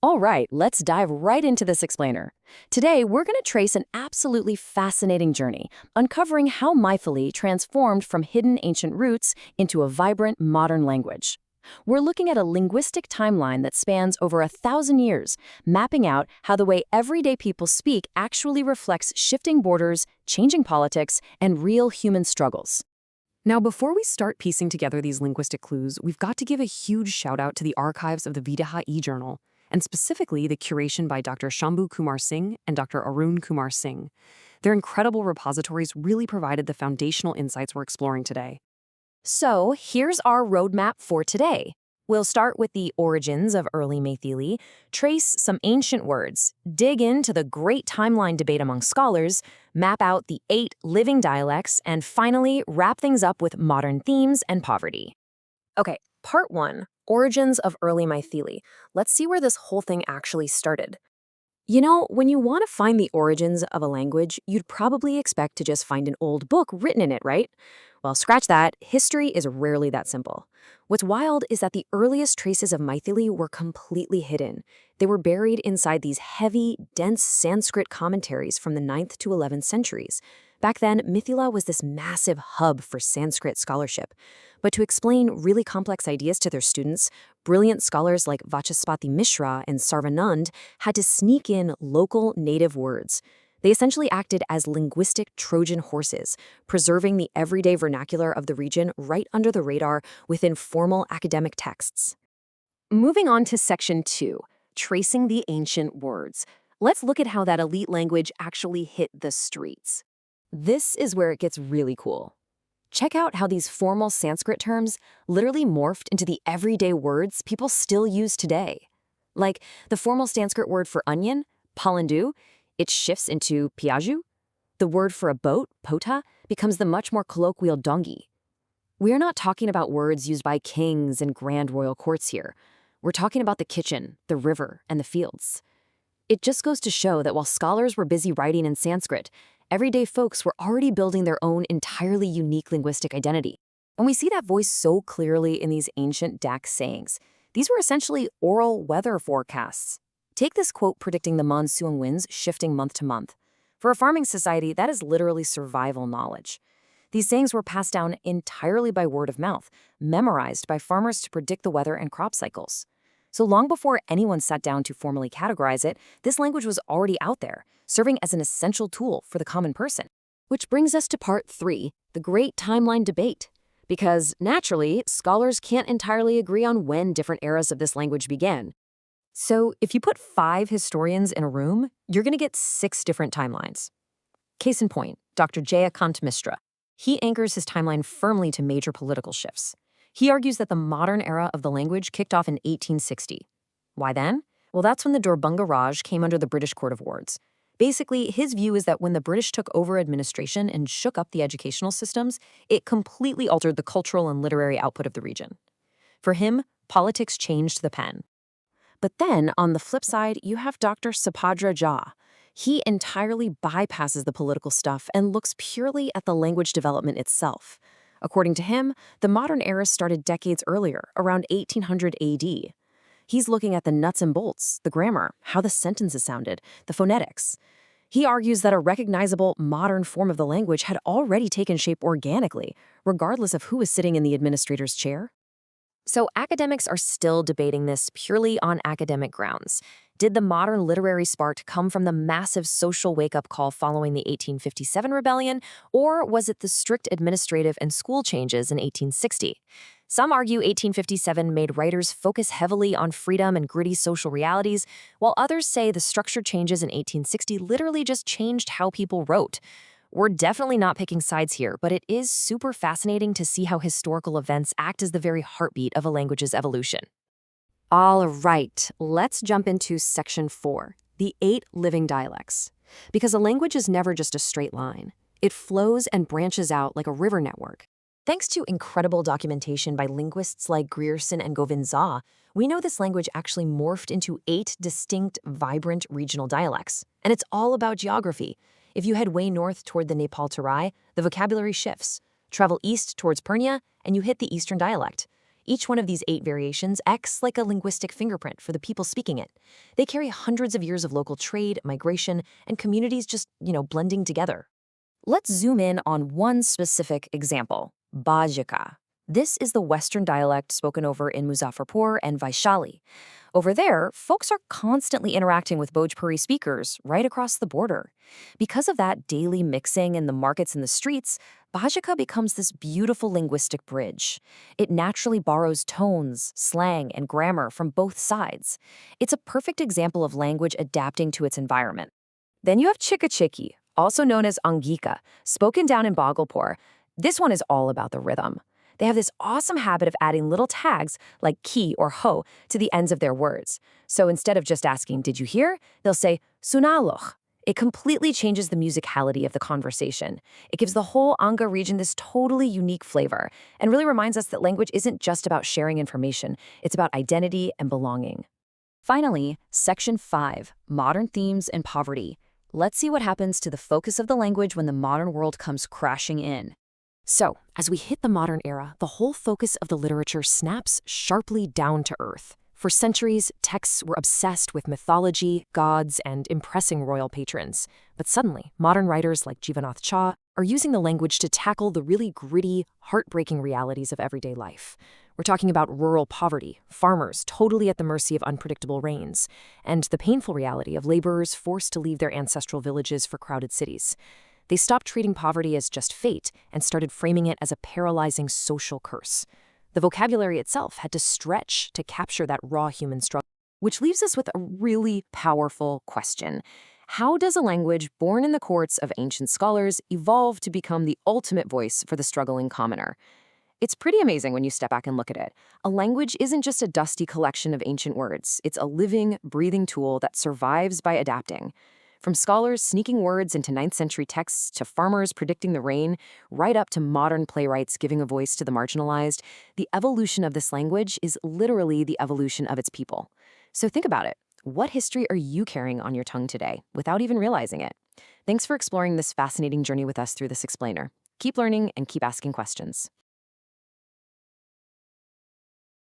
All right, let's dive right into this explainer. Today, we're going to trace an absolutely fascinating journey, uncovering how Maithili transformed from hidden ancient roots into a vibrant modern language. We're looking at a linguistic timeline that spans over 1,000 years, mapping out how the way everyday people speak actually reflects shifting borders, changing politics, and real human struggles. Now, before we start piecing together these linguistic clues, we've got to give a huge shout out to the archives of the Videha e-journal, and specifically the curation by Dr. Shambhu Kumar Singh and Dr. Arun Kumar Singh. Their incredible repositories really provided the foundational insights we're exploring today. So, here's our roadmap for today. We'll start with the origins of early Maithili, trace some ancient words, dig into the great timeline debate among scholars, map out the 8 living dialects, and finally wrap things up with modern themes and poverty. Okay, part 1, origins of early Maithili. Let's see where this whole thing actually started. You know, when you want to find the origins of a language, you'd probably expect to just find an old book written in it, right? Well, scratch that. History is rarely that simple. What's wild is that the earliest traces of Maithili were completely hidden. They were buried inside these heavy, dense Sanskrit commentaries from the 9th to 11th centuries. Back then, Mithila was this massive hub for Sanskrit scholarship. But to explain really complex ideas to their students, brilliant scholars like Vachaspati Mishra and Sarvanand had to sneak in local native words. They essentially acted as linguistic Trojan horses, preserving the everyday vernacular of the region right under the radar within formal academic texts. Moving on to Section 2, tracing the ancient words. Let's look at how that elite language actually hit the streets. This is where it gets really cool. Check out how these formal Sanskrit terms literally morphed into the everyday words people still use today. Like the formal Sanskrit word for onion, palandu, it shifts into piaju. The word for a boat, pota, becomes the much more colloquial dongi. We're not talking about words used by kings and grand royal courts here. We're talking about the kitchen, the river, and the fields. It just goes to show that while scholars were busy writing in Sanskrit, everyday folks were already building their own entirely unique linguistic identity. And we see that voice so clearly in these ancient Dak sayings. These were essentially oral weather forecasts. Take this quote predicting the monsoon winds shifting month to month. For a farming society, that is literally survival knowledge. These sayings were passed down entirely by word of mouth, memorized by farmers to predict the weather and crop cycles. So long before anyone sat down to formally categorize it, this language was already out there, serving as an essential tool for the common person. Which brings us to part 3, the great timeline debate. Because, naturally, scholars can't entirely agree on when different eras of this language began. So if you put 5 historians in a room, you're going to get 6 different timelines. Case in point, Dr. Jayakant Misra. He anchors his timeline firmly to major political shifts. He argues that the modern era of the language kicked off in 1860. Why then? Well, that's when the Durbanga Raj came under the British Court of Wards. Basically, his view is that when the British took over administration and shook up the educational systems, it completely altered the cultural and literary output of the region. For him, politics changed the pen. But then, on the flip side, you have Dr. Sapadra Jha. He entirely bypasses the political stuff and looks purely at the language development itself. According to him, the modern era started decades earlier, around 1800 AD. He's looking at the nuts and bolts, the grammar, how the sentences sounded, the phonetics. He argues that a recognizable modern form of the language had already taken shape organically, regardless of who was sitting in the administrator's chair. So academics are still debating this purely on academic grounds. Did the modern literary spark come from the massive social wake-up call following the 1857 rebellion, or was it the strict administrative and school changes in 1860? Some argue 1857 made writers focus heavily on freedom and gritty social realities, while others say the structure changes in 1860 literally just changed how people wrote. We're definitely not picking sides here, but it is super fascinating to see how historical events act as the very heartbeat of a language's evolution. All right, let's jump into Section 4, the 8 living dialects. Because a language is never just a straight line. It flows and branches out like a river network. Thanks to incredible documentation by linguists like Grierson and Govind Jha, we know this language actually morphed into 8 distinct, vibrant regional dialects. And it's all about geography. If you head way north toward the Nepal Terai, the vocabulary shifts. Travel east towards Purnia, and you hit the eastern dialect. Each one of these 8 variations acts like a linguistic fingerprint for the people speaking it. They carry hundreds of years of local trade, migration, and communities just, blending together. Let's zoom in on one specific example, Bajika. This is the Western dialect spoken over in Muzaffarpur and Vaishali. Over there, folks are constantly interacting with Bhojpuri speakers right across the border. Because of that daily mixing in the markets and the streets, Bajika becomes this beautiful linguistic bridge. It naturally borrows tones, slang, and grammar from both sides. It's a perfect example of language adapting to its environment. Then you have Chikachiki, also known as Angika, spoken down in Bhagalpur. This one is all about the rhythm. They have this awesome habit of adding little tags like ki or ho to the ends of their words. So instead of just asking, "Did you hear?" they'll say, "Sunaloch." It completely changes the musicality of the conversation. It gives the whole Anga region this totally unique flavor and really reminds us that language isn't just about sharing information. It's about identity and belonging. Finally, Section 5, Modern Themes and Poverty. Let's see what happens to the focus of the language when the modern world comes crashing in. So, as we hit the modern era, the whole focus of the literature snaps sharply down to earth. For centuries, texts were obsessed with mythology, gods, and impressing royal patrons. But suddenly, modern writers like Jivanath Cha are using the language to tackle the really gritty, heartbreaking realities of everyday life. We're talking about rural poverty, farmers totally at the mercy of unpredictable rains, and the painful reality of laborers forced to leave their ancestral villages for crowded cities. They stopped treating poverty as just fate and started framing it as a paralyzing social curse. The vocabulary itself had to stretch to capture that raw human struggle, which leaves us with a really powerful question. How does a language born in the courts of ancient scholars evolve to become the ultimate voice for the struggling commoner? It's pretty amazing when you step back and look at it. A language isn't just a dusty collection of ancient words. It's a living, breathing tool that survives by adapting. From scholars sneaking words into 9th century texts to farmers predicting the rain, right up to modern playwrights giving a voice to the marginalized, the evolution of this language is literally the evolution of its people. So think about it. What history are you carrying on your tongue today without even realizing it? Thanks for exploring this fascinating journey with us through this explainer. Keep learning and keep asking questions.